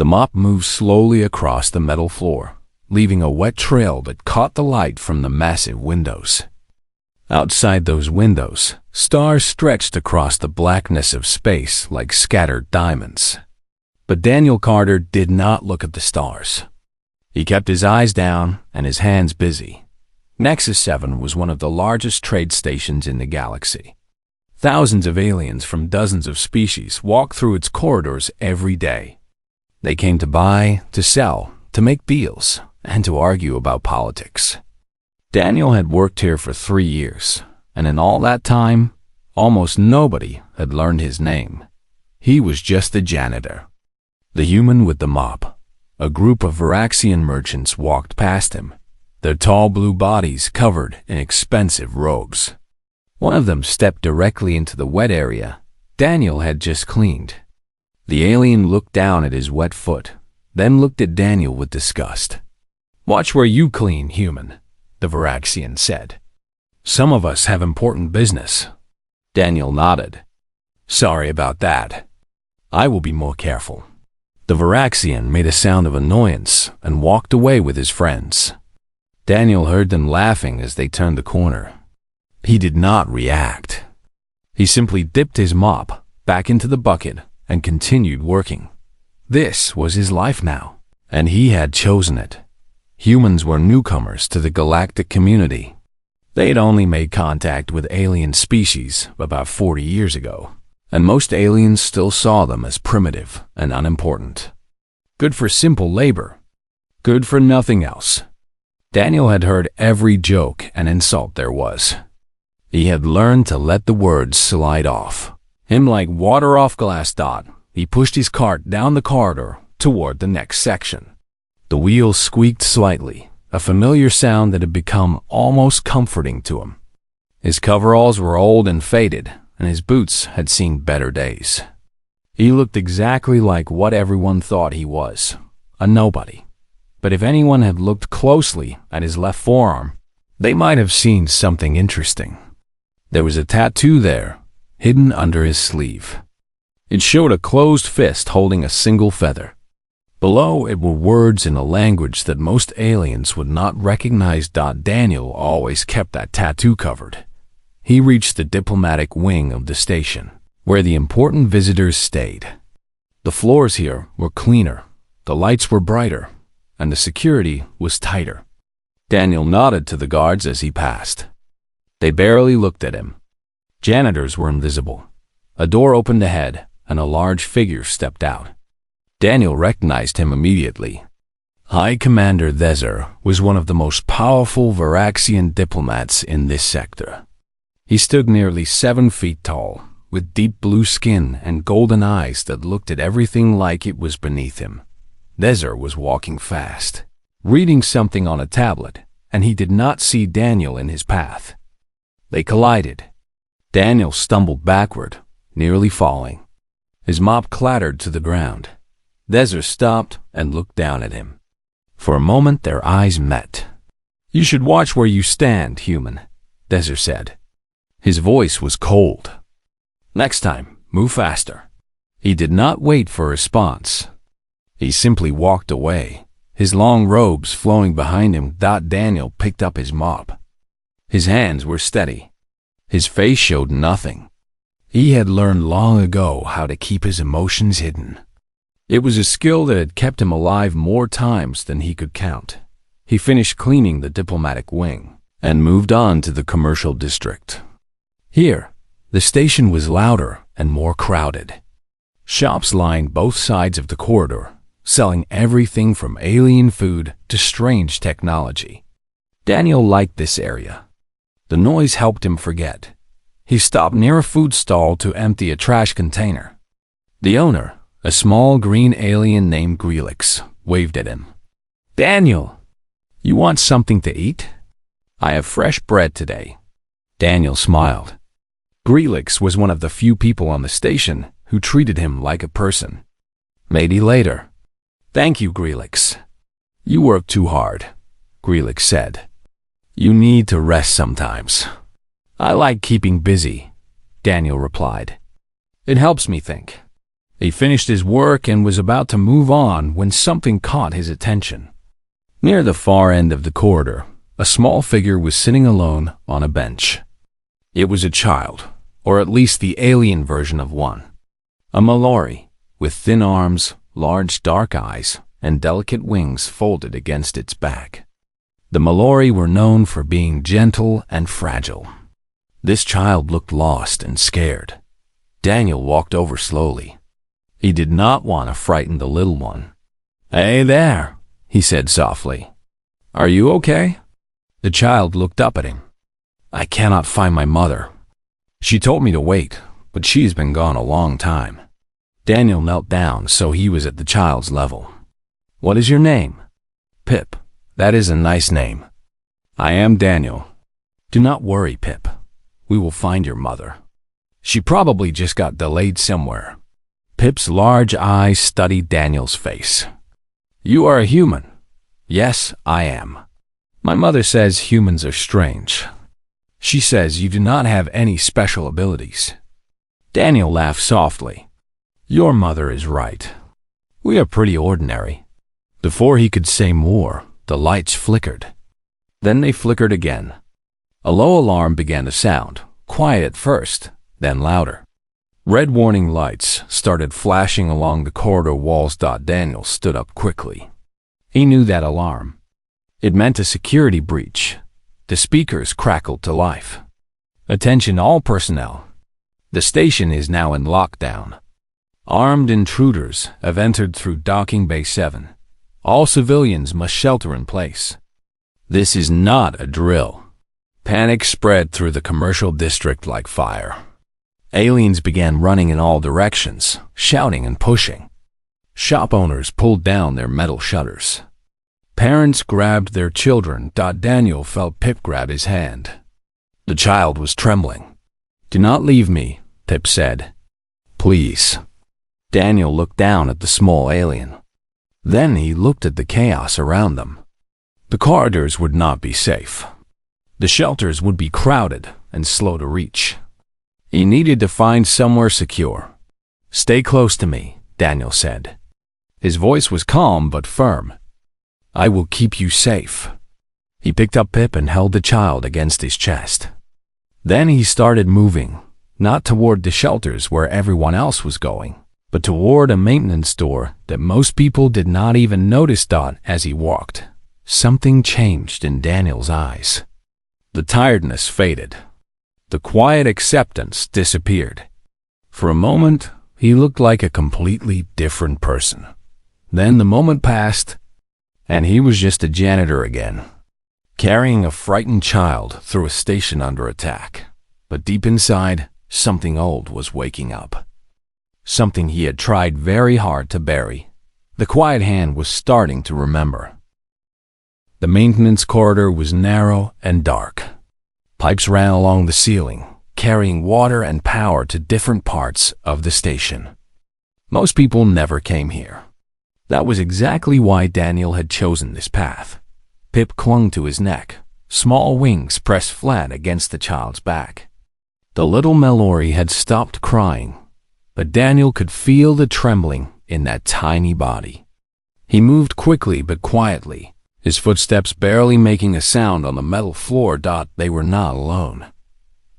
The mop moved slowly across the metal floor, leaving a wet trail that caught the light from the massive windows. Outside those windows, stars stretched across the blackness of space like scattered diamonds. But Daniel Carter did not look at the stars. He kept his eyes down and his hands busy. Nexus 7 was one of the largest trade stations in the galaxy. Thousands of aliens from dozens of species walked through its corridors every day. They came to buy, to sell, to make deals, and to argue about politics. Daniel had worked here for 3 years, and in all that time, almost nobody had learned his name. He was just the janitor. The human with the mop. A group of Varaxian merchants walked past him, their tall blue bodies covered in expensive robes. One of them stepped directly into the wet area Daniel had just cleaned. The alien looked down at his wet foot, then looked at Daniel with disgust. "Watch where you clean, human," the Varaxian said. "Some of us have important business." Daniel nodded. "Sorry about that. I will be more careful." The Varaxian made a sound of annoyance and walked away with his friends. Daniel heard them laughing as they turned the corner. He did not react. He simply dipped his mop back into the bucket and continued working. This was his life now, and he had chosen it. Humans were newcomers to the galactic community. They had only made contact with alien species about 40 years ago, and most aliens still saw them as primitive and unimportant. Good for simple labor. Good for nothing else. Daniel had heard every joke and insult there was. He had learned to let the words slide off. Him like water off glass dot, he pushed his cart down the corridor toward the next section. The wheels squeaked slightly, a familiar sound that had become almost comforting to him. His coveralls were old and faded, and his boots had seen better days. He looked exactly like what everyone thought he was, a nobody. But if anyone had looked closely at his left forearm, they might have seen something interesting. There was a tattoo there, hidden under his sleeve. It showed a closed fist holding a single feather. Below it were words in a language that most aliens would not recognize. Daniel always kept that tattoo covered. He reached the diplomatic wing of the station, where the important visitors stayed. The floors here were cleaner, the lights were brighter, and the security was tighter. Daniel nodded to the guards as he passed. They barely looked at him. Janitors were invisible. A door opened ahead, and a large figure stepped out. Daniel recognized him immediately. High Commander Thezer was one of the most powerful Varaxian diplomats in this sector. He stood nearly 7 feet tall, with deep blue skin and golden eyes that looked at everything like it was beneath him. Thezer was walking fast, reading something on a tablet, and he did not see Daniel in his path. They collided. Daniel stumbled backward, nearly falling. His mop clattered to the ground. Thezer stopped and looked down at him. For a moment their eyes met. "You should watch where you stand, human," Thezer said. His voice was cold. "Next time, move faster." He did not wait for a response. He simply walked away, his long robes flowing behind him. Daniel picked up his mop. His hands were steady. His face showed nothing. He had learned long ago how to keep his emotions hidden. It was a skill that had kept him alive more times than he could count. He finished cleaning the diplomatic wing and moved on to the commercial district. Here, the station was louder and more crowded. Shops lined both sides of the corridor, selling everything from alien food to strange technology. Daniel liked this area. The noise helped him forget. He stopped near a food stall to empty a trash container. The owner, a small green alien named Grelix, waved at him. "Daniel, you want something to eat? I have fresh bread today." Daniel smiled. Grelix was one of the few people on the station who treated him like a person. "Maybe later." "Thank you, Grelix." "You work too hard," Grelix said. "You need to rest sometimes." "I like keeping busy," Daniel replied. "It helps me think." He finished his work and was about to move on when something caught his attention. Near the far end of the corridor, a small figure was sitting alone on a bench. It was a child, or at least the alien version of one. A Mallory, with thin arms, large dark eyes, and delicate wings folded against its back. The Mallory were known for being gentle and fragile. This child looked lost and scared. Daniel walked over slowly. He did not want to frighten the little one. "Hey there," he said softly. "Are you okay?" The child looked up at him. "I cannot find my mother. She told me to wait, but she's been gone a long time." Daniel knelt down so he was at the child's level. "What is your name?" "Pip. That is a nice name." "I am Daniel." "Do not worry, Pip. We will find your mother. She probably just got delayed somewhere." Pip's large eyes studied Daniel's face. "You are a human." "Yes, I am. My mother says humans are strange. She says you do not have any special abilities." Daniel laughed softly. "Your mother is right. We are pretty ordinary." Before he could say more, the lights flickered. Then they flickered again. A low alarm began to sound, quiet at first, then louder. Red warning lights started flashing along the corridor walls. Daniel stood up quickly. He knew that alarm. It meant a security breach. The speakers crackled to life. "Attention all personnel. The station is now in lockdown. Armed intruders have entered through docking bay 7. All civilians must shelter in place. This is not a drill." Panic spread through the commercial district like fire. Aliens began running in all directions, shouting and pushing. Shop owners pulled down their metal shutters. Parents grabbed their children. Daniel felt Pip grab his hand. The child was trembling. "Do not leave me," Pip said. "Please." Daniel looked down at the small alien. Then he looked at the chaos around them. The corridors would not be safe. The shelters would be crowded and slow to reach. He needed to find somewhere secure. "Stay close to me," Daniel said. His voice was calm but firm. "I will keep you safe." He picked up Pip and held the child against his chest. Then he started moving, not toward the shelters where everyone else was going, but toward a maintenance door that most people did not even notice. As he walked, something changed in Daniel's eyes. The tiredness faded. The quiet acceptance disappeared. For a moment, he looked like a completely different person. Then the moment passed, and he was just a janitor again, carrying a frightened child through a station under attack. But deep inside, something old was waking up. Something he had tried very hard to bury. The quiet hand was starting to remember. The maintenance corridor was narrow and dark. Pipes ran along the ceiling, carrying water and power to different parts of the station. Most people never came here. That was exactly why Daniel had chosen this path. Pip clung to his neck, small wings pressed flat against the child's back. The little Mallory had stopped crying, but Daniel could feel the trembling in that tiny body. He moved quickly but quietly, his footsteps barely making a sound on the metal floor. They were not alone.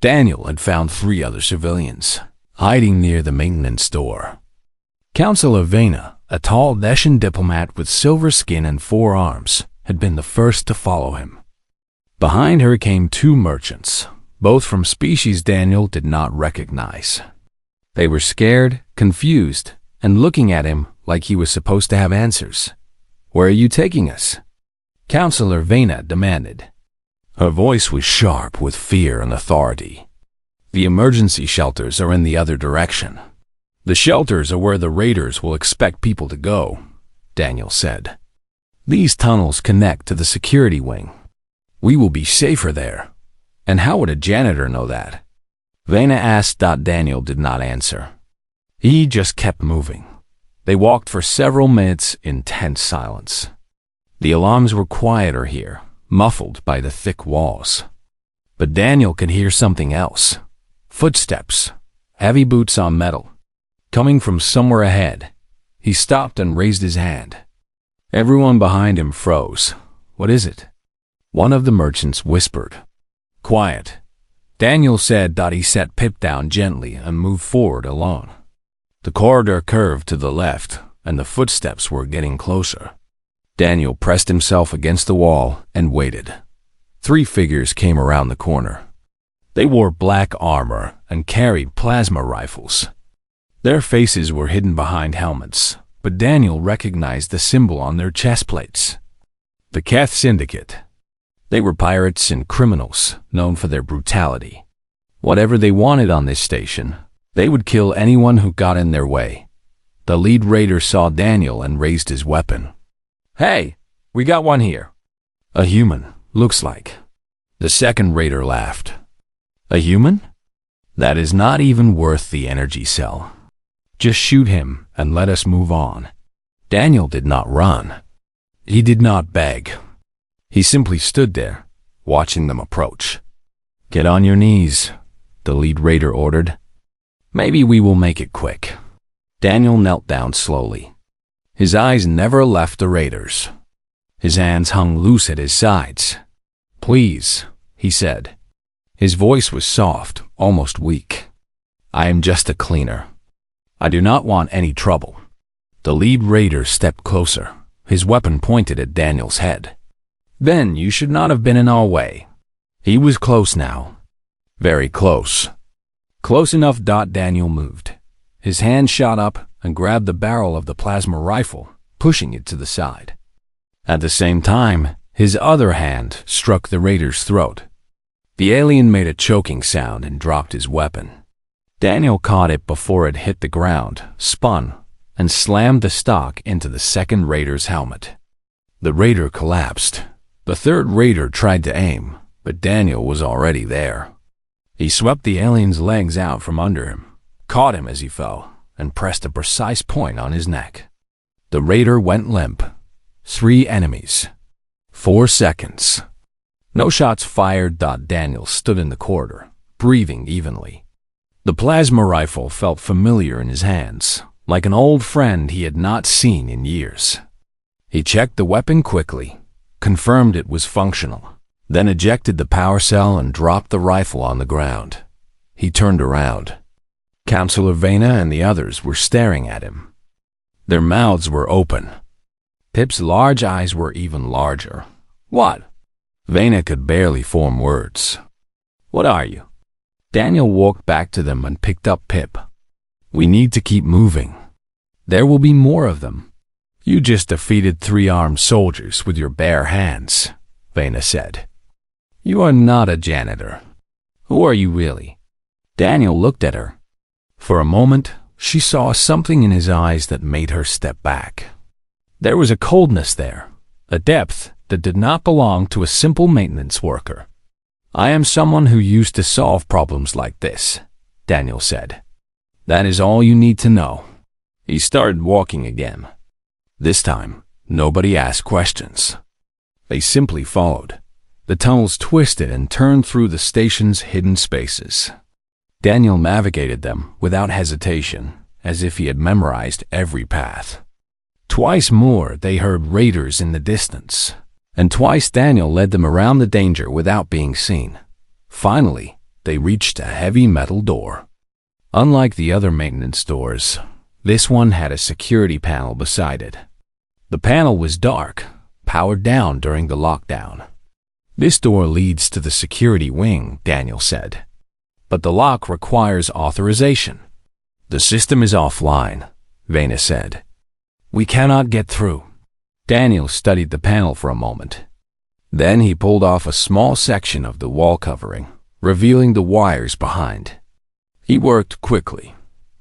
Daniel had found 3 other civilians, hiding near the maintenance door. Counselor Vena, a tall Dacian diplomat with silver skin and 4 arms, had been the first to follow him. Behind her came 2 merchants, both from species Daniel did not recognize. They were scared, confused, and looking at him like he was supposed to have answers. "Where are you taking us?" Counselor Vena demanded. Her voice was sharp with fear and authority. "The emergency shelters are in the other direction. The shelters are where the raiders will expect people to go," Daniel said. "These tunnels connect to the security wing. We will be safer there." "And how would a janitor know that?" Vena asked. Daniel did not answer. He just kept moving. They walked for several minutes in tense silence. The alarms were quieter here, muffled by the thick walls. But Daniel could hear something else. Footsteps, heavy boots on metal. coming from somewhere ahead. He stopped and raised his hand. Everyone behind him froze. "What is it?" One of the merchants whispered. "Quiet," Daniel said. He set Pip down gently and moved forward alone. The corridor curved to the left, and the footsteps were getting closer. Daniel pressed himself against the wall and waited. 3 figures came around the corner. They wore black armor and carried plasma rifles. Their faces were hidden behind helmets, but Daniel recognized the symbol on their chest plates. The Keth Syndicate. They were pirates and criminals, known for their brutality. Whatever they wanted on this station, they would kill anyone who got in their way. The lead raider saw Daniel and raised his weapon. "Hey, we got one here." "A human, looks like." The second raider laughed. "A human? That is not even worth the energy cell. Just shoot him and let us move on." Daniel did not run. He did not beg. He simply stood there, watching them approach. "Get on your knees," the lead raider ordered. "Maybe we will make it quick." Daniel knelt down slowly. His eyes never left the raiders. His hands hung loose at his sides. "Please," he said. His voice was soft, almost weak. "I am just a cleaner. I do not want any trouble." The lead raider stepped closer, his weapon pointed at Daniel's head. "Then you should not have been in our way." He was close now. Very close. Close enough. Daniel moved. His hand shot up and grabbed the barrel of the plasma rifle, pushing it to the side. At the same time, his other hand struck the raider's throat. The alien made a choking sound and dropped his weapon. Daniel caught it before it hit the ground, spun, and slammed the stock into the second raider's helmet. The raider collapsed. The third raider tried to aim, but Daniel was already there. He swept the alien's legs out from under him, caught him as he fell, and pressed a precise point on his neck. The raider went limp. 3 enemies. 4 seconds. No shots fired. Daniel stood in the corridor, breathing evenly. The plasma rifle felt familiar in his hands, like an old friend he had not seen in years. He checked the weapon quickly, confirmed it was functional, then ejected the power cell and dropped the rifle on the ground. He turned around. Counselor Vena and the others were staring at him. Their mouths were open. Pip's large eyes were even larger. "What?" Vena could barely form words. "What are you?" Daniel walked back to them and picked up Pip. "We need to keep moving. There will be more of them." "You just defeated 3 armed soldiers with your bare hands," Vena said. "You are not a janitor. Who are you really?" Daniel looked at her. For a moment, she saw something in his eyes that made her step back. There was a coldness there, a depth that did not belong to a simple maintenance worker. "I am someone who used to solve problems like this," Daniel said. "That is all you need to know." He started walking again. This time, nobody asked questions. They simply followed. The tunnels twisted and turned through the station's hidden spaces. Daniel navigated them without hesitation, as if he had memorized every path. Twice more they heard raiders in the distance, and twice Daniel led them around the danger without being seen. Finally, they reached a heavy metal door. Unlike the other maintenance doors, this one had a security panel beside it. The panel was dark, powered down during the lockdown. "This door leads to the security wing," Daniel said. "But the lock requires authorization." "The system is offline," Vena said. "We cannot get through." Daniel studied the panel for a moment. Then he pulled off a small section of the wall covering, revealing the wires behind. He worked quickly,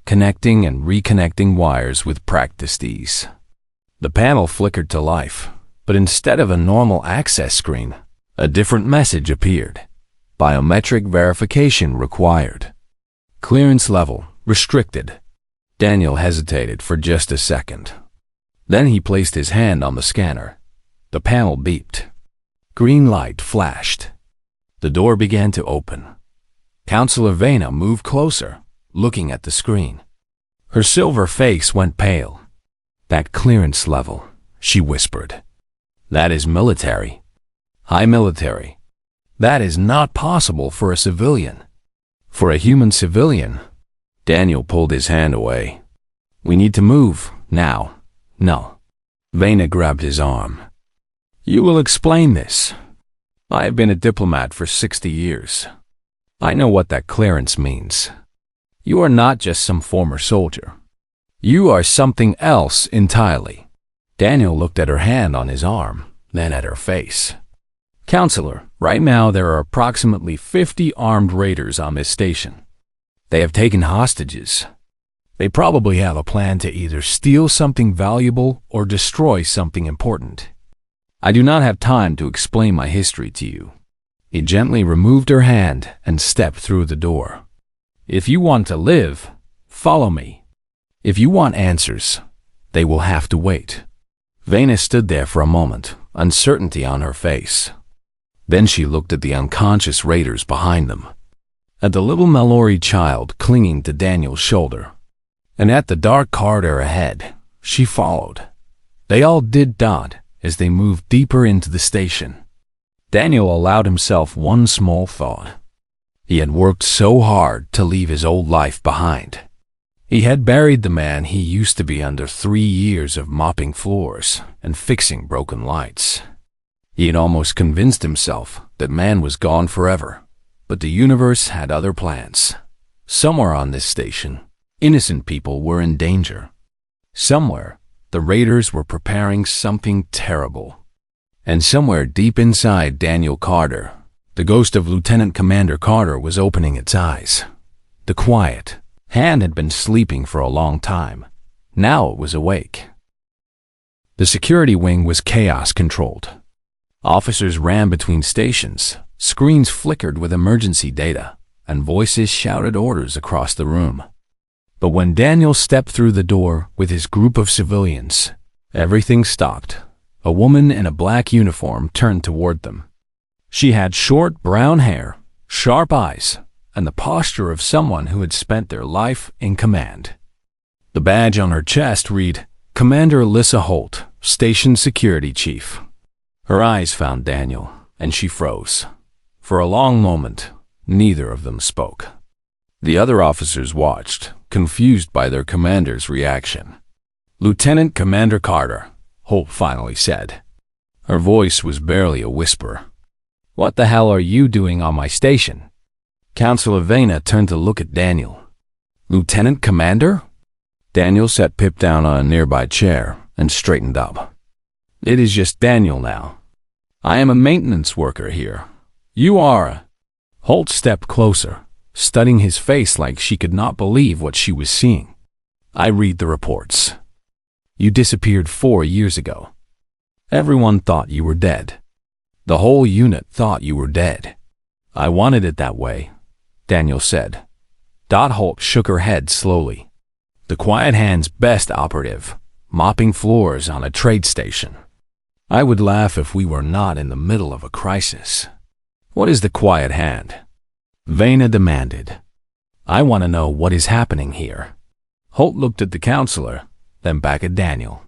connecting and reconnecting wires with practiced ease. The panel flickered to life, but instead of a normal access screen, a different message appeared. Biometric verification required. Clearance level restricted. Daniel hesitated for just a second. Then he placed his hand on the scanner. The panel beeped. Green light flashed. The door began to open. Counselor Vena moved closer, looking at the screen. Her silver face went pale. "That clearance level," she whispered. "That is military. High military. That is not possible for a civilian." "For a human civilian." Daniel pulled his hand away. "We need to move, now." "No." Vena grabbed his arm. "You will explain this. I have been a diplomat for 60 years. I know what that clearance means. You are not just some former soldier. You are something else entirely." Daniel looked at her hand on his arm, then at her face. "Counselor, right now there are approximately 50 armed raiders on this station. They have taken hostages. They probably have a plan to either steal something valuable or destroy something important. I do not have time to explain my history to you." He gently removed her hand and stepped through the door. "If you want to live, follow me. If you want answers, they will have to wait." Vena stood there for a moment, uncertainty on her face. Then she looked at the unconscious raiders behind them, at the little Mallory child clinging to Daniel's shoulder, and at the dark corridor ahead. She followed. They all did not as they moved deeper into the station. Daniel allowed himself one small thought. He had worked so hard to leave his old life behind. He had buried the man he used to be under 3 years of mopping floors and fixing broken lights. He had almost convinced himself that man was gone forever, but the universe had other plans. Somewhere on this station, innocent people were in danger. Somewhere, the raiders were preparing something terrible. And somewhere deep inside Daniel Carter, the ghost of Lieutenant Commander Carter was opening its eyes. The quiet hand had been sleeping for a long time. Now it was awake. The security wing was chaos-controlled. Officers ran between stations, screens flickered with emergency data, and voices shouted orders across the room. But when Daniel stepped through the door with his group of civilians, everything stopped. A woman in a black uniform turned toward them. She had short brown hair, sharp eyes, and the posture of someone who had spent their life in command. The badge on her chest read, "Commander Alyssa Holt, Station Security Chief." Her eyes found Daniel, and she froze. For a long moment, neither of them spoke. The other officers watched, confused by their commander's reaction. "Lieutenant Commander Carter," Holt finally said. Her voice was barely a whisper. "What the hell are you doing on my station?" Counselor Vena turned to look at Daniel. "Lieutenant Commander?" Daniel set Pip down on a nearby chair and straightened up. "It is just Daniel now. I am a maintenance worker here. You are a—" Holt stepped closer, studying his face like she could not believe what she was seeing. "I read the reports. You disappeared 4 years ago. Everyone thought you were dead. The whole unit thought you were dead. I wanted it that way," Daniel said. Holt shook her head slowly. "The quiet hand's best operative, mopping floors on a trade station. I would laugh if we were not in the middle of a crisis." "What is the quiet hand?" Vena demanded. "I want to know what is happening here." Holt looked at the counselor, then back at Daniel.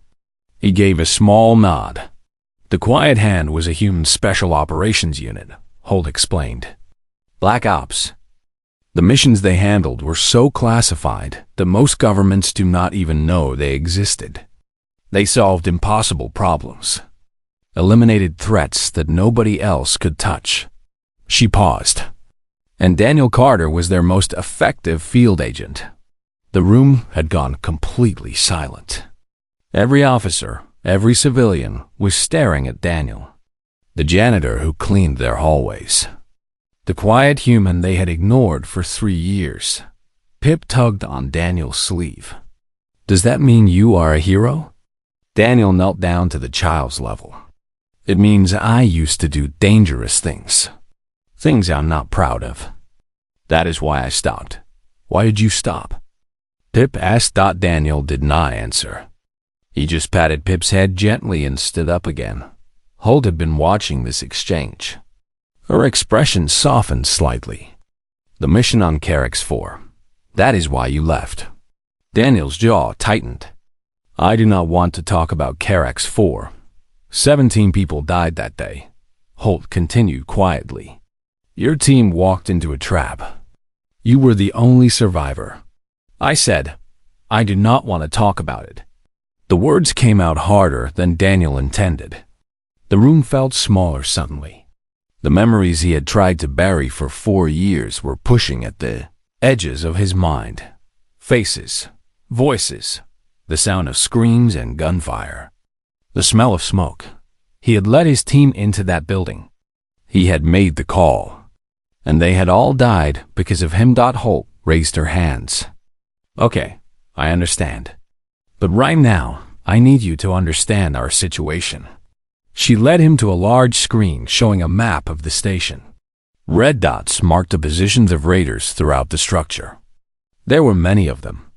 He gave a small nod. "The quiet hand was a human special operations unit," Holt explained. "Black Ops. The missions they handled were so classified that most governments do not even know they existed. They solved impossible problems, eliminated threats that nobody else could touch." She paused. "And Daniel Carter was their most effective field agent." The room had gone completely silent. Every officer, every civilian was staring at Daniel, the janitor who cleaned their hallways, the quiet human they had ignored for 3 years. Pip tugged on Daniel's sleeve. "Does that mean you are a hero?" Daniel knelt down to the child's level. "It means I used to do dangerous things. Things I'm not proud of. That is why I stopped." "Why did you stop?" Pip asked. Daniel did not answer. He just patted Pip's head gently and stood up again. Holt had been watching this exchange. Her expression softened slightly. "The mission on Carrick's 4. That is why you left." Daniel's jaw tightened. I do not want to talk about Carax 4. 17 people died that day. Holt continued quietly. Your team walked into a trap. You were the only survivor. I said, I do not want to talk about it. The words came out harder than Daniel intended. The room felt smaller suddenly. The memories he had tried to bury for 4 years were pushing at the edges of his mind. Faces, voices, the sound of screams and gunfire. The smell of smoke. He had led his team into that building. He had made the call. And they had all died because of him. Holt raised her hands. Okay, I understand. But right now, I need you to understand our situation. She led him to a large screen showing a map of the station. Red dots marked the positions of raiders throughout the structure. There were many of them.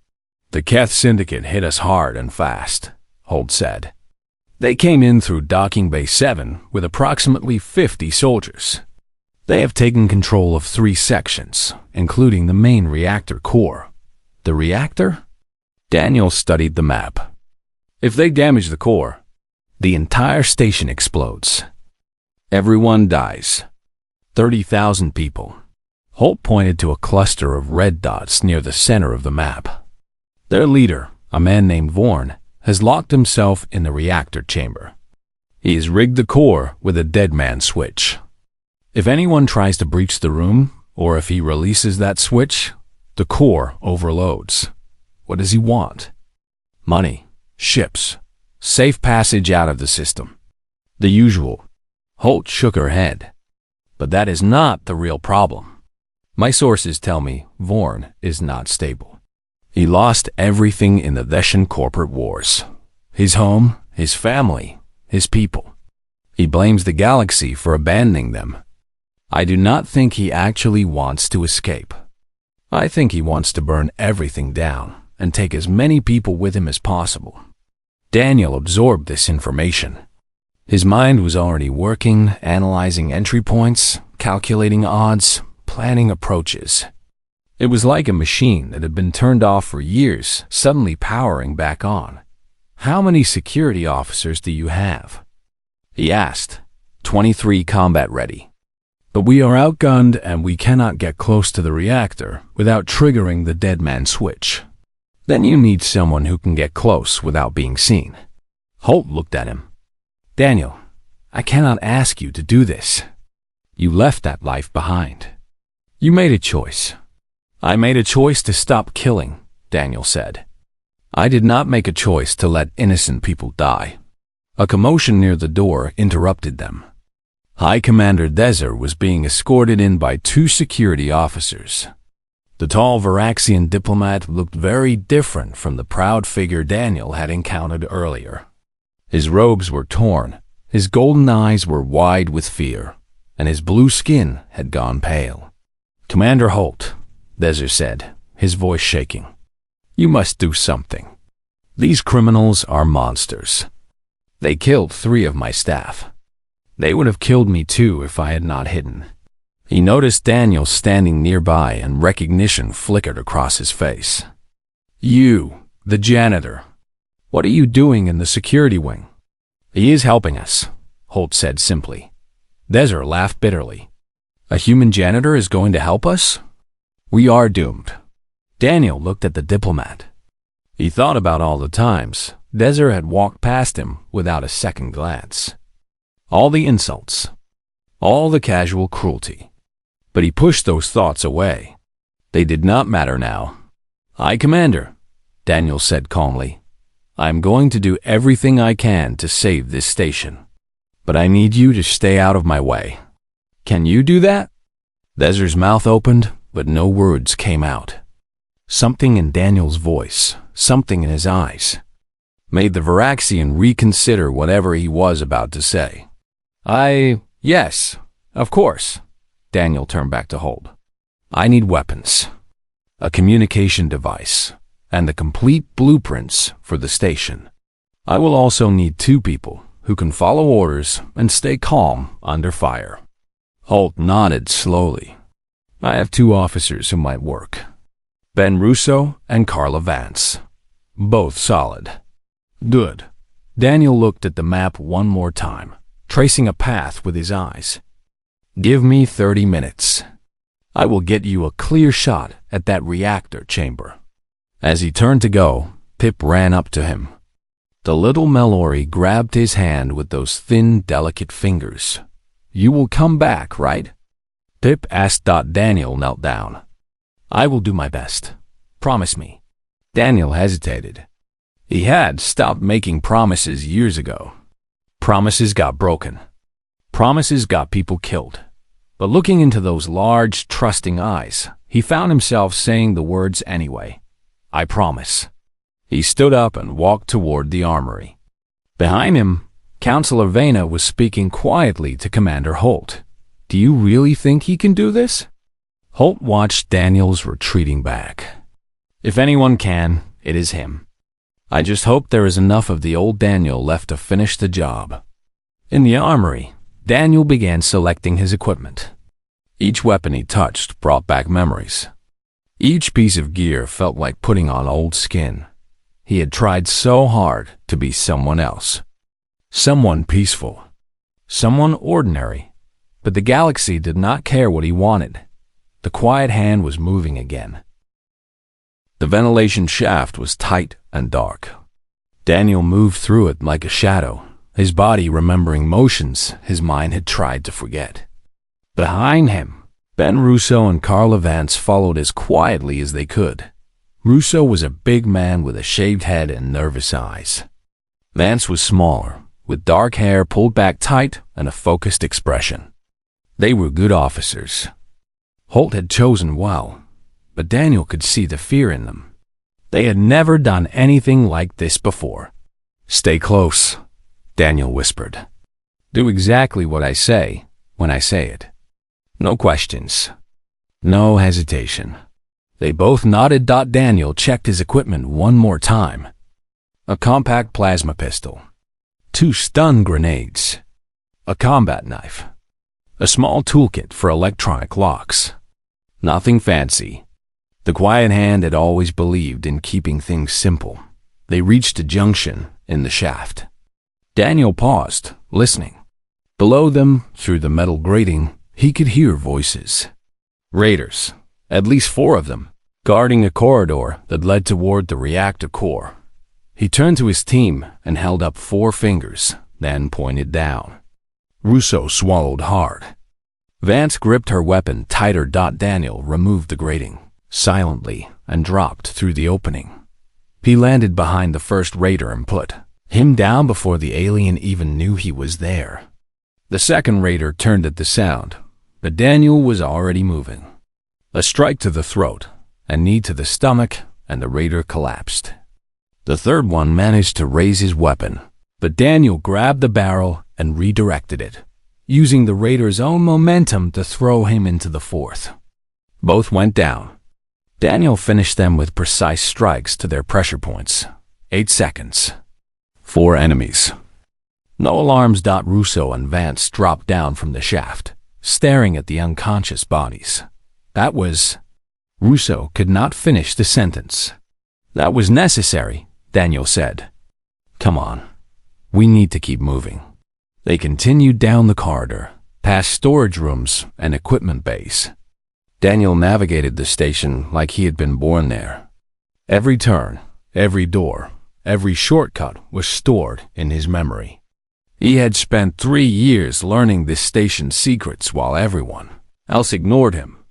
The Keth Syndicate hit us hard and fast, Holt said. They came in through Docking Bay 7 with approximately 50 soldiers. They have taken control of 3 sections, including the main reactor core. The reactor? Daniel studied the map. If they damage the core, the entire station explodes. Everyone dies. 30,000 people. Holt pointed to a cluster of red dots near the center of the map. Their leader, a man named Vorn, has locked himself in the reactor chamber. He has rigged the core with a dead man switch. If anyone tries to breach the room, or if he releases that switch, the core overloads. What does he want? Money, ships, safe passage out of the system. The usual. Holt shook her head. But that is not the real problem. My sources tell me Vorn is not stable. He lost everything in the Veshan corporate wars. His home, his family, his people. He blames the galaxy for abandoning them. I do not think he actually wants to escape. I think he wants to burn everything down and take as many people with him as possible. Daniel absorbed this information. His mind was already working, analyzing entry points, calculating odds, planning approaches. It was like a machine that had been turned off for years, suddenly powering back on. How many security officers do you have? He asked. 23 combat ready. But we are outgunned and we cannot get close to the reactor without triggering the dead man switch. Then you need someone who can get close without being seen. Holt looked at him. Daniel, I cannot ask you to do this. You left that life behind. You made a choice. I made a choice to stop killing, Daniel said. I did not make a choice to let innocent people die. A commotion near the door interrupted them. High Commander Dezer was being escorted in by 2 security officers. The tall Varaxian diplomat looked very different from the proud figure Daniel had encountered earlier. His robes were torn, his golden eyes were wide with fear, and his blue skin had gone pale. Commander Holt, Dezer said, his voice shaking. You must do something. These criminals are monsters. They killed 3 of my staff. They would have killed me too if I had not hidden. He noticed Daniel standing nearby and recognition flickered across his face. You, the janitor. What are you doing in the security wing? He is helping us, Holt said simply. Dezer laughed bitterly. A human janitor is going to help us? We are doomed. Daniel looked at the diplomat. He thought about all the times Dezer had walked past him without a second glance. All the insults, all the casual cruelty. But he pushed those thoughts away. They did not matter now. Aye, Commander, Daniel said calmly. I am going to do everything I can to save this station. But I need you to stay out of my way. Can you do that? Dezer's mouth opened, but no words came out. Something in Daniel's voice, something in his eyes, made the Varaxian reconsider whatever he was about to say. Yes, of course. Daniel turned back to Holt. I need weapons, a communication device, and the complete blueprints for the station. I will also need 2 people who can follow orders and stay calm under fire. Holt nodded slowly. I have 2 officers who might work. Ben Russo and Carla Vance. Both solid. Good. Daniel looked at the map one more time, tracing a path with his eyes. Give me 30 minutes. I will get you a clear shot at that reactor chamber. As he turned to go, Pip ran up to him. The little Mallory grabbed his hand with those thin, delicate fingers. You will come back, right? Pip asked. Daniel knelt down. I will do my best. Promise me. Daniel hesitated. He had stopped making promises years ago. Promises got broken. Promises got people killed. But looking into those large, trusting eyes, he found himself saying the words anyway. I promise. He stood up and walked toward the armory. Behind him, Counselor Vena was speaking quietly to Commander Holt. Do you really think he can do this? Holt watched Daniel's retreating back. If anyone can, it is him. I just hope there is enough of the old Daniel left to finish the job. In the armory, Daniel began selecting his equipment. Each weapon he touched brought back memories. Each piece of gear felt like putting on old skin. He had tried so hard to be someone else. Someone peaceful. Someone ordinary. But the galaxy did not care what he wanted. The quiet hand was moving again. The ventilation shaft was tight and dark. Daniel moved through it like a shadow, his body remembering motions his mind had tried to forget. Behind him, Ben Russo and Carla Vance followed as quietly as they could. Russo was a big man with a shaved head and nervous eyes. Vance was smaller, with dark hair pulled back tight and a focused expression. They were good officers. Holt had chosen well, but Daniel could see the fear in them. They had never done anything like this before. Stay close, Daniel whispered. Do exactly what I say when I say it. No questions. No hesitation. They both nodded. Daniel checked his equipment one more time. A compact plasma pistol. 2 stun grenades. A combat knife. A small toolkit for electronic locks. Nothing fancy. The quiet hand had always believed in keeping things simple. They reached a junction in the shaft. Daniel paused, listening. Below them, through the metal grating, he could hear voices. Raiders, at least 4 of them, guarding a corridor that led toward the reactor core. He turned to his team and held up 4 fingers, then pointed down. Russo swallowed hard. Vance gripped her weapon tighter. Daniel removed the grating, silently, and dropped through the opening. He landed behind the first raider and put him down before the alien even knew he was there. The second raider turned at the sound, but Daniel was already moving. A strike to the throat, a knee to the stomach, and the raider collapsed. The third one managed to raise his weapon, but Daniel grabbed the barrel and redirected it, using the raider's own momentum to throw him into the fourth. Both went down. Daniel finished them with precise strikes to their pressure points. 8 seconds. 4 enemies. No alarms. Russo and Vance dropped down from the shaft, staring at the unconscious bodies. That was... Russo could not finish the sentence. That was necessary, Daniel said. Come on. We need to keep moving. They continued down the corridor, past storage rooms and equipment bays. Daniel navigated the station like he had been born there. Every turn, every door, every shortcut was stored in his memory. He had spent 3 years learning this station's secrets while everyone else ignored him.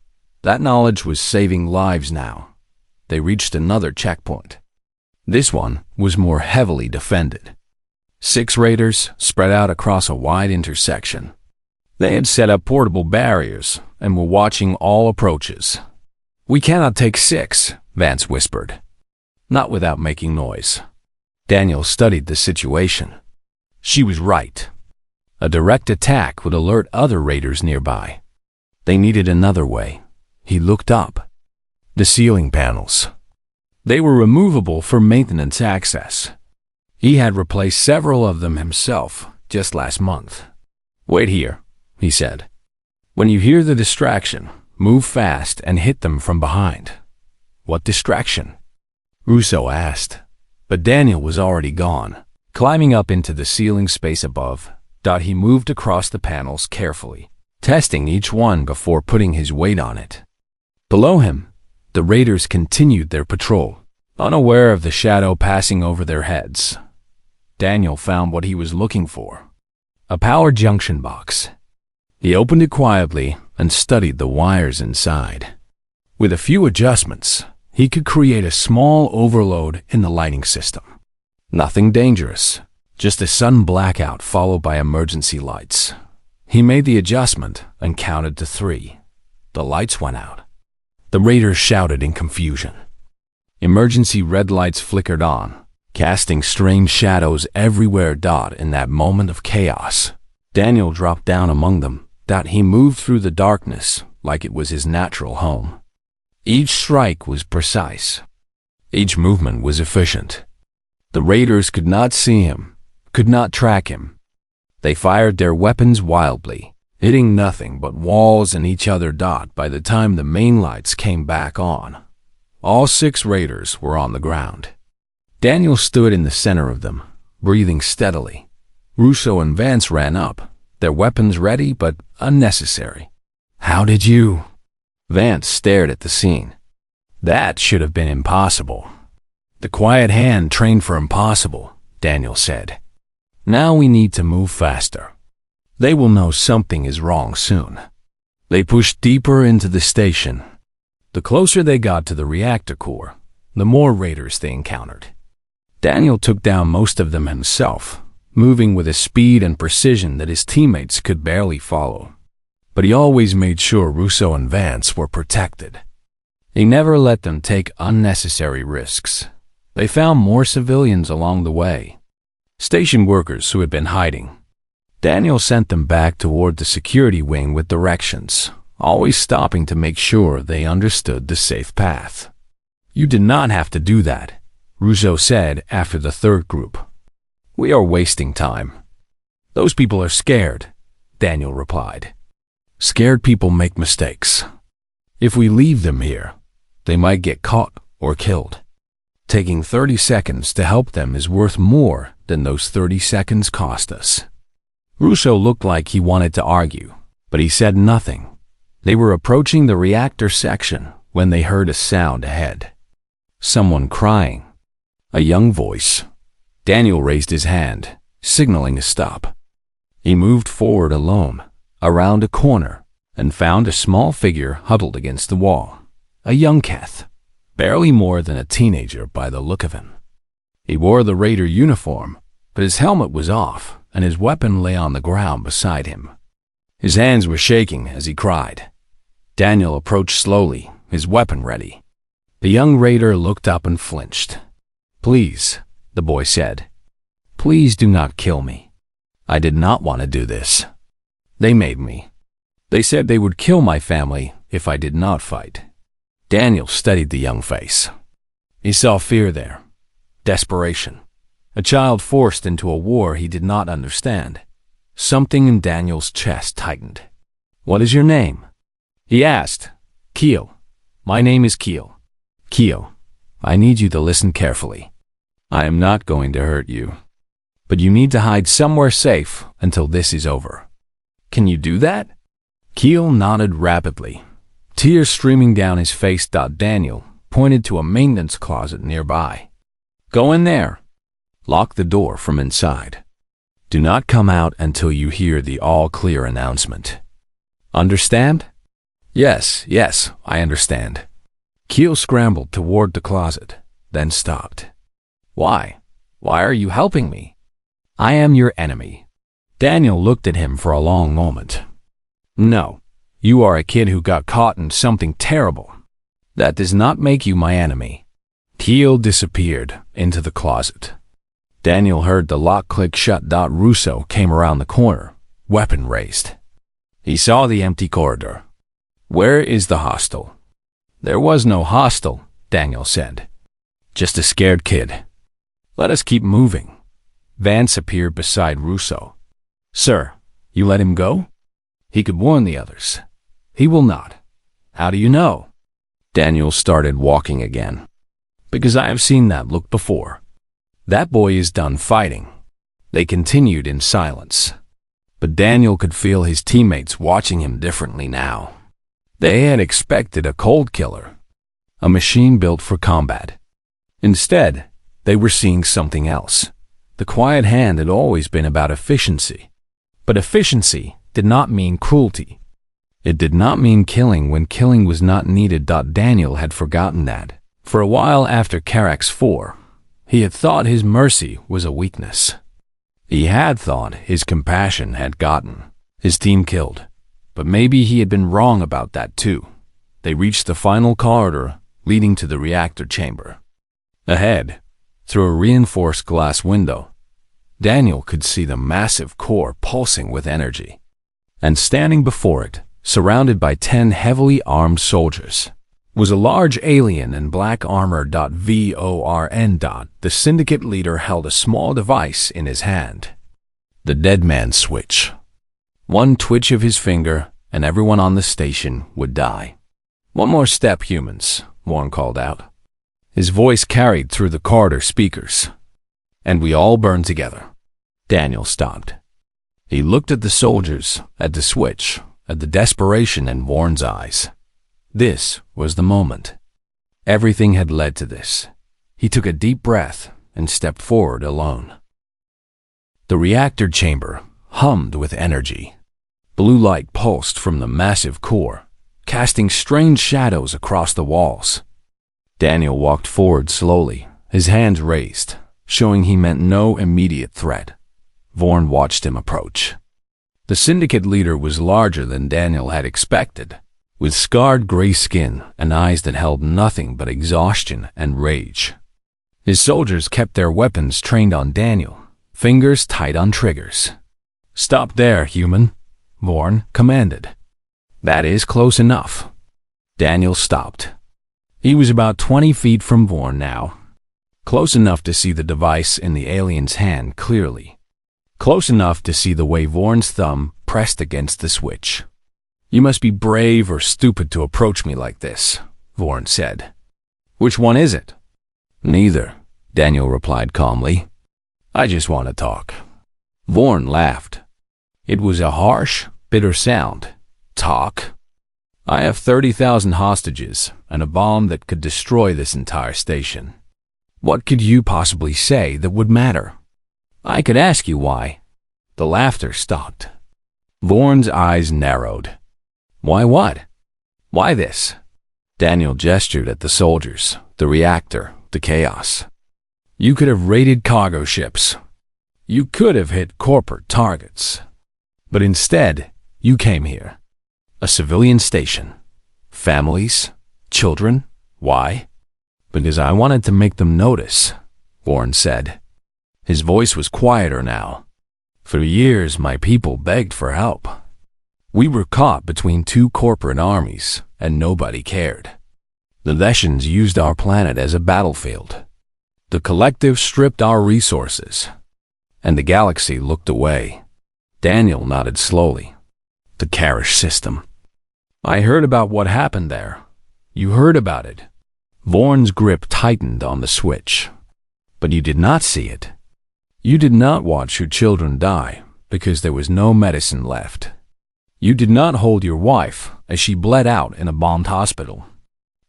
That knowledge was saving lives now. They reached another checkpoint. This one was more heavily defended. 6 raiders spread out across a wide intersection. They had set up portable barriers and were watching all approaches. We cannot take 6, Vance whispered. Not without making noise. Daniel studied the situation. She was right. A direct attack would alert other raiders nearby. They needed another way. He looked up. The ceiling panels. They were removable for maintenance access. He had replaced several of them himself just last month. Wait here, he said. When you hear the distraction, move fast and hit them from behind. What distraction? Russo asked. But Daniel was already gone. Climbing up into the ceiling space above, he moved across the panels carefully, testing each one before putting his weight on it. Below him, the raiders continued their patrol, unaware of the shadow passing over their heads. Daniel found what he was looking for: a power junction box. He opened it quietly and studied the wires inside. With a few adjustments, he could create a small overload in the lighting system. Nothing dangerous, just a sudden blackout followed by emergency lights. He made the adjustment and counted to 3. The lights went out. The raiders shouted in confusion. Emergency red lights flickered on, casting strange shadows everywhere. In that moment of chaos, Daniel dropped down among them. He moved through the darkness like it was his natural home. Each strike was precise. Each movement was efficient. The raiders could not see him, could not track him. They fired their weapons wildly, hitting nothing but walls and each other. By the time the main lights came back on, all 6 raiders were on the ground. Daniel stood in the center of them, breathing steadily. Russo and Vance ran up, their weapons ready but unnecessary. "How did you?" Vance stared at the scene. "That should have been impossible." "The quiet hand trained for impossible," Daniel said. "Now we need to move faster. They will know something is wrong soon." They pushed deeper into the station. The closer they got to the reactor core, the more raiders they encountered. Daniel took down most of them himself, moving with a speed and precision that his teammates could barely follow. But he always made sure Russo and Vance were protected. He never let them take unnecessary risks. They found more civilians along the way, station workers who had been hiding. Daniel sent them back toward the security wing with directions, always stopping to make sure they understood the safe path. "You did not have to do that," Russo said after the 3rd group. "We are wasting time." "Those people are scared," Daniel replied. "Scared people make mistakes. If we leave them here, they might get caught or killed. Taking 30 seconds to help them is worth more than those 30 seconds cost us." Russo looked like he wanted to argue, but he said nothing. They were approaching the reactor section when they heard a sound ahead. Someone crying. A young voice. Daniel raised his hand, signaling a stop. He moved forward alone, around a corner, and found a small figure huddled against the wall. A young Keth, barely more than a teenager by the look of him. He wore the raider uniform, but his helmet was off, and his weapon lay on the ground beside him. His hands were shaking as he cried. Daniel approached slowly, his weapon ready. The young raider looked up and flinched. "Please," the boy said. "Please do not kill me. I did not want to do this. They made me. They said they would kill my family if I did not fight." Daniel studied the young face. He saw fear there, desperation, a child forced into a war he did not understand. Something in Daniel's chest tightened. "What is your name?" he asked. "Keel. My name is Keel. Keel, I need you to listen carefully. I am not going to hurt you, but you need to hide somewhere safe until this is over. Can you do that?" Keel nodded rapidly, tears streaming down his face. Daniel pointed to a maintenance closet nearby. "Go in there. Lock the door from inside. Do not come out until you hear the all-clear announcement. Understand?" Yes, I understand." Keel scrambled toward the closet, then stopped. Why? Why are you helping me?" "I am your enemy." Daniel looked at him for a long moment. "No, you are a kid who got caught in something terrible. That does not make you my enemy." Keel disappeared into the closet. Daniel heard the lock click shut. Russo came around the corner, weapon raised. He saw the empty corridor. "Where is the hostel?" "There was no hostel," Daniel said. "Just a scared kid. Let us keep moving." Vance appeared beside Russo. "Sir, you let him go? He could warn the others." "He will not." "How do you know?" Daniel started walking again. "Because I have seen that look before. That boy is done fighting. They continued in silence. But Daniel could feel his teammates watching him differently now. They had expected a cold killer, a machine built for combat. Instead, they were seeing something else. The quiet hand had always been about efficiency. But efficiency did not mean cruelty. It did not mean killing when killing was not needed. Daniel had forgotten that. For a while after HFY War, he had thought his mercy was a weakness. He had thought his compassion had gotten his team killed. But maybe he had been wrong about that too. They reached the final corridor leading to the reactor chamber. Ahead, through a reinforced glass window, Daniel could see the massive core pulsing with energy. And standing before it, surrounded by 10 heavily armed soldiers, was a large alien in black armor. VORN. The syndicate leader held a small device in his hand. The dead man's switch. One twitch of his finger, and everyone on the station would die. "One more step, humans," Warren called out. His voice carried through the corridor speakers. "And we all burn together." Daniel stopped. He looked at the soldiers, at the switch, at the desperation in Warren's eyes. This was the moment. Everything had led to this. He took a deep breath and stepped forward alone. The reactor chamber hummed with energy. Blue light pulsed from the massive core, casting strange shadows across the walls. Daniel walked forward slowly, his hands raised, showing he meant no immediate threat. Vorn watched him approach. The syndicate leader was larger than Daniel had expected, with scarred gray skin and eyes that held nothing but exhaustion and rage. His soldiers kept their weapons trained on Daniel, fingers tight on triggers. "Stop there, human," Vorn commanded. "That is close enough." Daniel stopped. He was about 20 feet from Vorn now, close enough to see the device in the alien's hand clearly, close enough to see the way Vorn's thumb pressed against the switch. "You must be brave or stupid to approach me like this," Vorn said. "Which one is it?" "Neither," Daniel replied calmly. "I just want to talk." Vorn laughed. It was a harsh, bitter sound. "Talk? I have 30,000 hostages and a bomb that could destroy this entire station. What could you possibly say that would matter? I could ask you why." The laughter stopped. Vorn's eyes narrowed. "Why what? Why this?" Daniel gestured at the soldiers, the reactor, the chaos. "You could have raided cargo ships. You could have hit corporate targets. But instead, you came here. A civilian station. Families, children. Why? Because I wanted to make them notice," Warren said. His voice was quieter now. "For years, my people begged for help. We were caught between two corporate armies, and nobody cared. The Leshens used our planet as a battlefield. The collective stripped our resources, and the galaxy looked away." Daniel nodded slowly. "The Karish system. I heard about what happened there. You heard about it." Vorn's grip tightened on the switch. "But you did not see it. You did not watch your children die because there was no medicine left. You did not hold your wife as she bled out in a bombed hospital.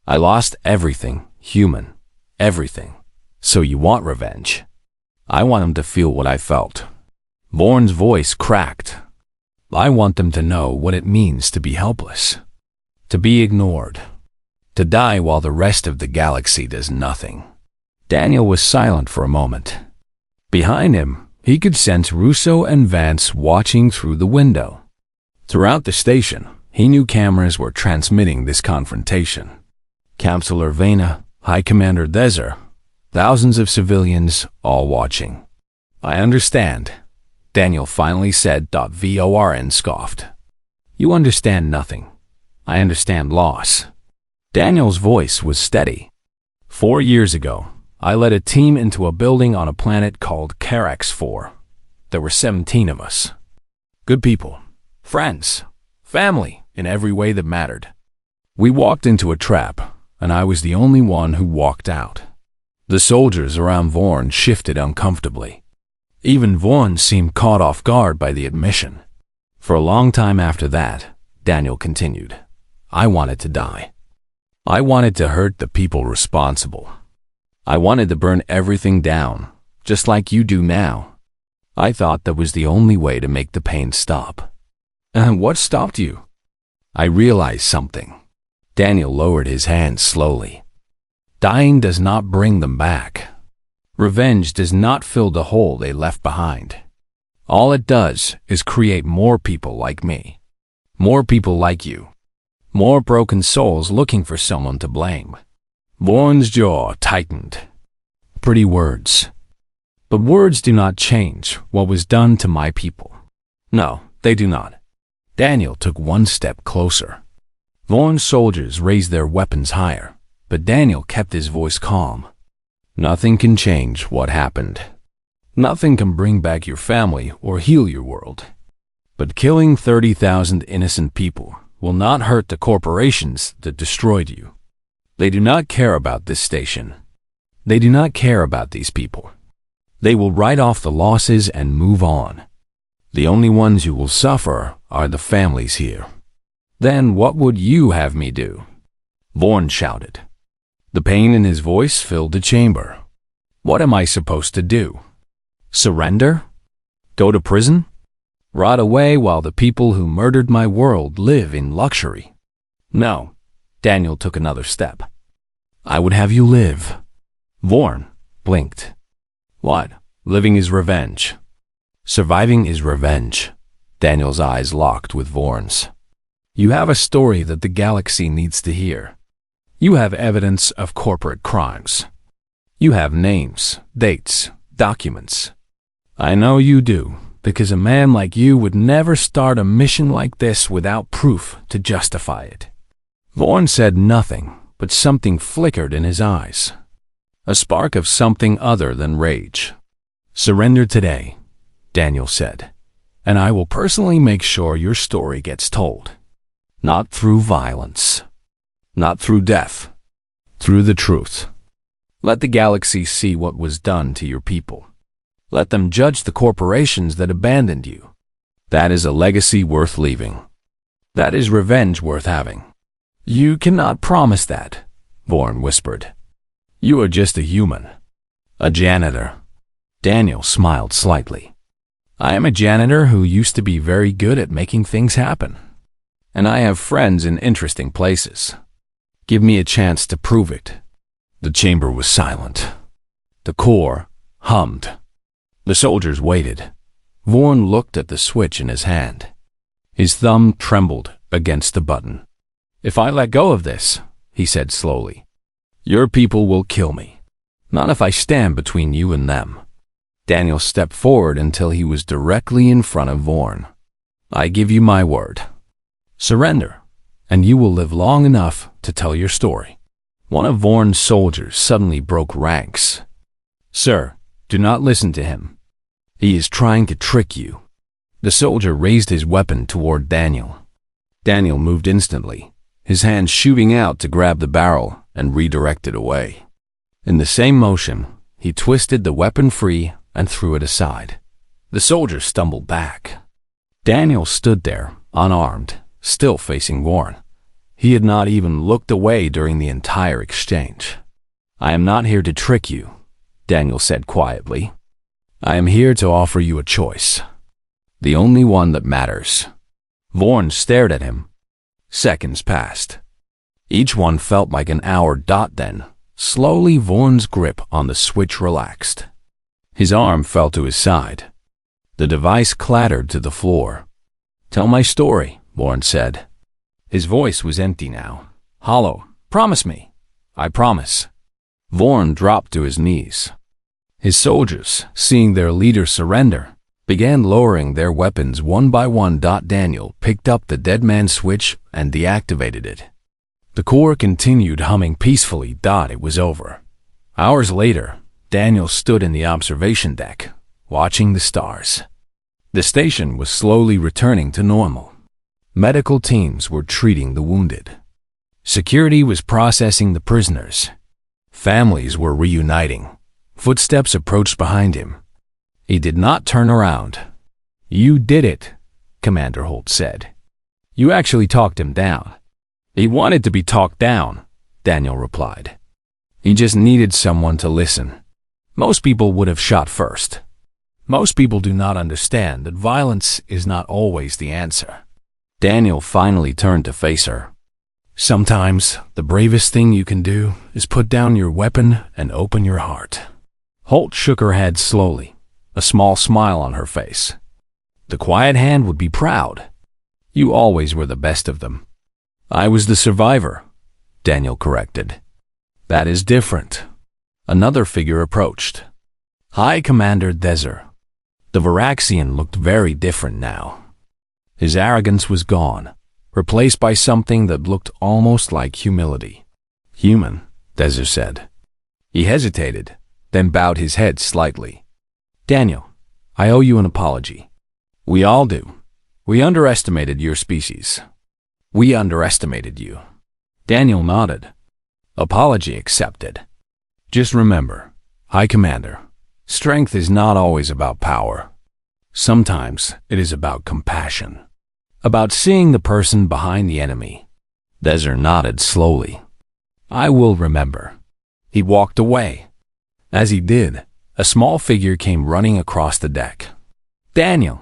I lost everything, human, everything. So you want revenge. I want them to feel what I felt." Vorn's voice cracked. "I want them to know what it means to be helpless, to be ignored, to die while the rest of the galaxy does nothing." Daniel was silent for a moment. Behind him, he could sense Russo and Vance watching through the window. Throughout the station, he knew cameras were transmitting this confrontation. Counselor Vena, High Commander Dezer, thousands of civilians all watching. "I understand," Daniel finally said. Vorn scoffed. "You understand nothing. I understand loss." Daniel's voice was steady. 4 years ago, I led a team into a building on a planet called HFY War. There were 17 of us. Good people, friends, family, in every way that mattered. We walked into a trap, and I was the only one who walked out. The soldiers around Vorn shifted uncomfortably. Even Vorn seemed caught off guard by the admission. For a long time after that, Daniel continued, I wanted to die. I wanted to hurt the people responsible. I wanted to burn everything down, just like you do now. I thought that was the only way to make the pain stop. And what stopped you? I realized something. Daniel lowered his hands slowly. Dying does not bring them back. Revenge does not fill the hole they left behind. All it does is create more people like me. More people like you. More broken souls looking for someone to blame. Vorn's jaw tightened. Pretty words. But words do not change what was done to my people. No, they do not. Daniel took one step closer. Vorn's soldiers raised their weapons higher, but Daniel kept his voice calm. Nothing can change what happened. Nothing can bring back your family or heal your world. But killing 30,000 innocent people will not hurt the corporations that destroyed you. They do not care about this station. They do not care about these people. They will write off the losses and move on. The only ones who will suffer are the families here. Then what would you have me do? Vorn shouted. The pain in his voice filled the chamber. What am I supposed to do? Surrender? Go to prison? Rot away while the people who murdered my world live in luxury? No. Daniel took another step. I would have you live. Vorn blinked. What? Living is revenge. Surviving is revenge. Daniel's eyes locked with Vorn's. You have a story that the galaxy needs to hear. You have evidence of corporate crimes. You have names, dates, documents. I know you do, because a man like you would never start a mission like this without proof to justify it. Vorn said nothing, but something flickered in his eyes. A spark of something other than rage. Surrender today, Daniel said, and I will personally make sure your story gets told. Not through violence. Not through death. Through the truth. Let the galaxy see what was done to your people. Let them judge the corporations that abandoned you. That is a legacy worth leaving. That is revenge worth having. You cannot promise that, Vorn whispered. You are just a human. A janitor. Daniel smiled slightly. I am a janitor who used to be very good at making things happen. And I have friends in interesting places. Give me a chance to prove it. The chamber was silent. The core hummed. The soldiers waited. Vorn looked at the switch in his hand. His thumb trembled against the button. If I let go of this, he said slowly, your people will kill me. Not if I stand between you and them. Daniel stepped forward until he was directly in front of Vorn. I give you my word. Surrender, and you will live long enough to tell your story. One of Vorn's soldiers suddenly broke ranks. Sir, do not listen to him. He is trying to trick you. The soldier raised his weapon toward Daniel. Daniel moved instantly, his hand shooting out to grab the barrel and redirect it away. In the same motion, he twisted the weapon free and threw it aside. The soldier stumbled back. Daniel stood there, unarmed, still facing Vorn. He had not even looked away during the entire exchange. I am not here to trick you, Daniel said quietly. I am here to offer you a choice. The only one that matters. Vorn stared at him. Seconds passed. Each one felt like an hour. Then, slowly Vorn's grip on the switch relaxed. His arm fell to his side. The device clattered to the floor. Tell my story, Vorn said. His voice was empty now. Hollow. Promise me. I promise. Vorn dropped to his knees. His soldiers, seeing their leader surrender, began lowering their weapons one by one. Daniel picked up the dead man's switch and deactivated it. The core continued humming peacefully. It was over. Hours later, Daniel stood in the observation deck, watching the stars. The station was slowly returning to normal. Medical teams were treating the wounded. Security was processing the prisoners. Families were reuniting. Footsteps approached behind him. He did not turn around. "You did it," Commander Holt said. "You actually talked him down." "He wanted to be talked down," Daniel replied. "He just needed someone to listen. Most people would have shot first. Most people do not understand that violence is not always the answer." Daniel finally turned to face her. "Sometimes the bravest thing you can do is put down your weapon and open your heart." Holt shook her head slowly, a small smile on her face. "The quiet hand would be proud. You always were the best of them." "I was the survivor," Daniel corrected. "That is different." Another figure approached. High Commander Dezer. The Varaxian looked very different now. His arrogance was gone, replaced by something that looked almost like humility. "Human," Dezer said. He hesitated, then bowed his head slightly. "Daniel, I owe you an apology." "We all do. We underestimated your species." "We underestimated you." Daniel nodded. "Apology accepted. Just remember, High Commander, strength is not always about power. Sometimes it is about compassion. About seeing the person behind the enemy." Dezer nodded slowly. "I will remember." He walked away. As he did, a small figure came running across the deck. "Daniel!"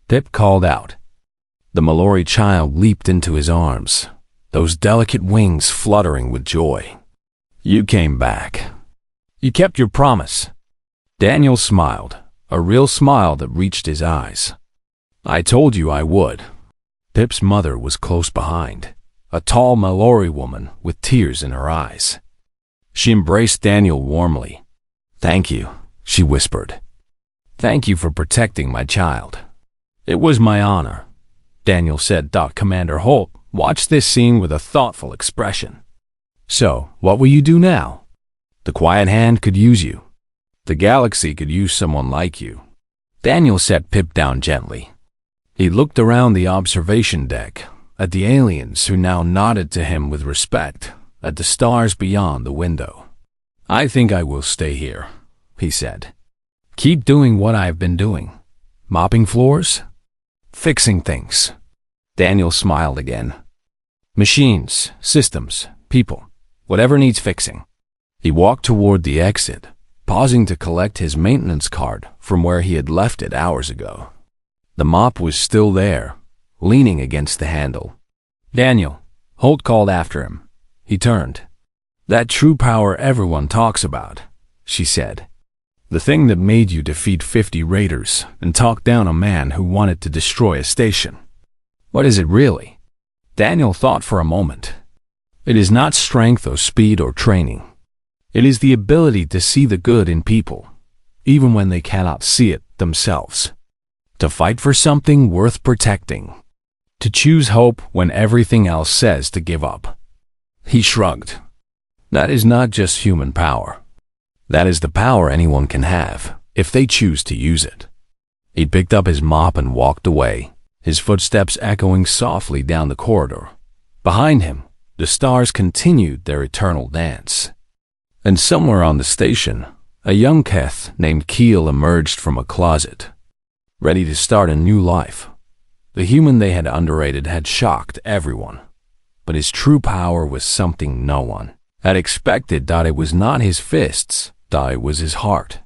Pip called out. The Mallory child leaped into his arms, those delicate wings fluttering with joy. "You came back. You kept your promise." Daniel smiled, a real smile that reached his eyes. "I told you I would." Pip's mother was close behind, a tall Mallory woman with tears in her eyes. She embraced Daniel warmly. "Thank you," she whispered. "Thank you for protecting my child." "It was my honor," Daniel said. Commander Holt watched this scene with a thoughtful expression. "So, what will you do now? The quiet hand could use you. The galaxy could use someone like you." Daniel set Pip down gently. He looked around the observation deck, at the aliens who now nodded to him with respect, at the stars beyond the window. "I think I will stay here," he said. "Keep doing what I've been doing. Mopping floors? Fixing things." Daniel smiled again. "Machines, systems, people, whatever needs fixing." He walked toward the exit, pausing to collect his maintenance card from where he had left it hours ago. The mop was still there, leaning against the handle. "Daniel," Holt called after him. He turned. "That true power everyone talks about," she said. "The thing that made you defeat 50 raiders and talk down a man who wanted to destroy a station. What is it really?" Daniel thought for a moment. "It is not strength or speed or training. It is the ability to see the good in people, even when they cannot see it themselves. To fight for something worth protecting. To choose hope when everything else says to give up." He shrugged. "That is not just human power. That is the power anyone can have, if they choose to use it." He picked up his mop and walked away, his footsteps echoing softly down the corridor. Behind him, the stars continued their eternal dance. And somewhere on the station, a young Keth named Keel emerged from a closet, ready to start a new life. The human they had underrated had shocked everyone, but his true power was something no one had expected. It was not his fists, it was his heart.